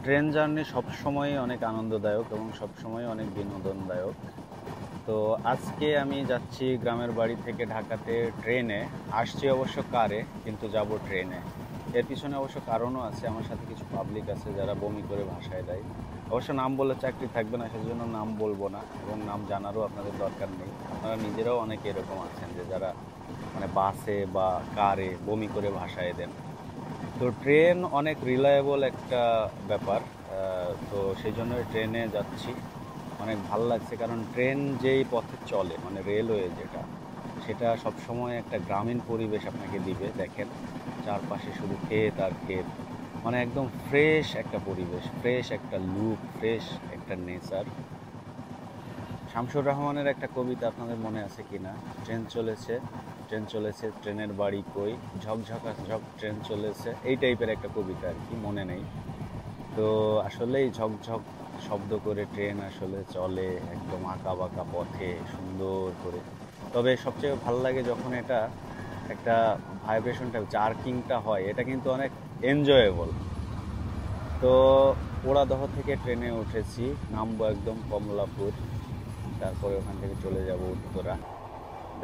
Train journey সবসময় অনেক আনন্দদায়ক এবং সবসময় অনেক বিনোদনদায়ক। তো আজকে আমি যাচ্ছি গ্রামের বাড়ি থেকে ঢাকাতে ট্রেনে। আসছি অবশ্য কারে, কিন্তু যাব ট্রেনে। এর পিছনে অবশ্য কারণও আছে। আমার সাথে কিছু পাবলিক আছে যারা বমি করে ভাসায় দেয়। অবশ্য নাম বললে চাকরি থাকবে না, সেজন্য নাম বলবো না এবং নাম জানারও আপনাদের দরকার নেই। আপনারা নিজেরাও অনেকে এরকম আছেন যে যারা বাসে বা কারে বমি করে ভাসায় দেন। তো ট্রেন অনেক রিলায়েবল একটা ব্যাপার। তো সেই জন্য ট্রেনে যাচ্ছি। অনেক ভাল লাগছে, কারণ ট্রেন যেই পথে চলে, রেলওয়ে যেটা, সেটা সবসময় একটা গ্রামীণ পরিবেশ আপনাকে দিবে। দেখেন, চারপাশে শুধু ক্ষেত আর ক্ষেত, একদম ফ্রেশ একটা পরিবেশ, ফ্রেশ একটা লুক, ফ্রেশ একটা নেচার। শামসুর রহমানের একটা কবিতা আপনাদের মনে আছে কিনা? ট্রেন চলেছে, ট্রেন চলেছে, ট্রেনের বাড়ি কই, ঝকঝকা ঝক ট্রেন চলেছে, এই টাইপের একটা কবিতা আর কি, মনে নেই। তো আসলেই ঝকঝক শব্দ করে ট্রেন আসলে চলে একদম আঁকা বাঁকা পথে সুন্দর করে। তবে সবচেয়ে ভালো লাগে যখন এটা একটা ভাইব্রেশনটা, জার্কিংটা হয়, এটা কিন্তু অনেক এনজয়েবল। তো পোড়াদহ থেকে ট্রেনে উঠেছি, নামবো একদম কমলাপুর, তারপরে ওখান থেকে চলে যাব উত্তরা।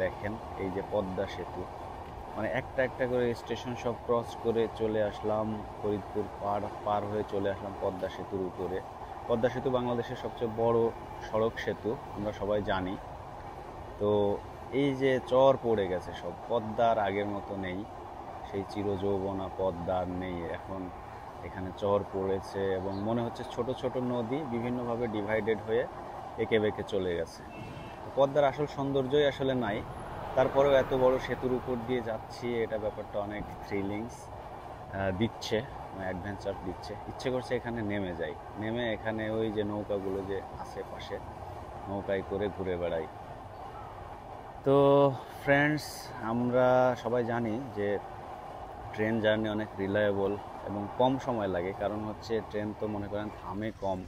দেখেন এই যে পদ্মা সেতু, একটা একটা করে স্টেশন সব ক্রস করে চলে আসলাম। ফরিদপুর পার হয়ে চলে আসলাম পদ্মা সেতুর উপরে। পদ্মা সেতু বাংলাদেশের সবচেয়ে বড় সড়ক সেতু, আমরা সবাই জানি। তো এই যে চর পড়ে গেছে সব, পদ্মার আগের মতো নেই, সেই চিরযৌবনা পদ্মা আর নেই এখন। এখানে চর পড়েছে এবং মনে হচ্ছে ছোট ছোট নদী বিভিন্নভাবে ডিভাইডেড হয়ে এঁকে বেঁকে চলে গেছে। পদ্মার আসল সৌন্দর্যই আসলে নাই। তারপরেও এত বড় সেতুর উপর দিয়ে যাচ্ছি, এটা ব্যাপারটা অনেক থ্রিলিংস দিচ্ছে, অ্যাডভেঞ্চার দিচ্ছে। ইচ্ছে করছে এখানে নেমে যাই, নেমে এখানে ওই যে নৌকাগুলো যে আশেপাশে, নৌকায় করে ঘুরে বেড়াই। তো ফ্রেন্ডস, আমরা সবাই জানি যে ট্রেন জার্নি অনেক রিলায়েবল এবং কম সময় লাগে, কারণ হচ্ছে ট্রেন তো মনে করেন থামে কম।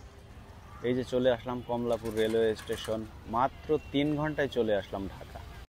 এই যে চলে আসলাম কমলাপুর রেলওয়ে স্টেশন, মাত্র 3 ঘন্টায় চলে আসলাম ঢাকা।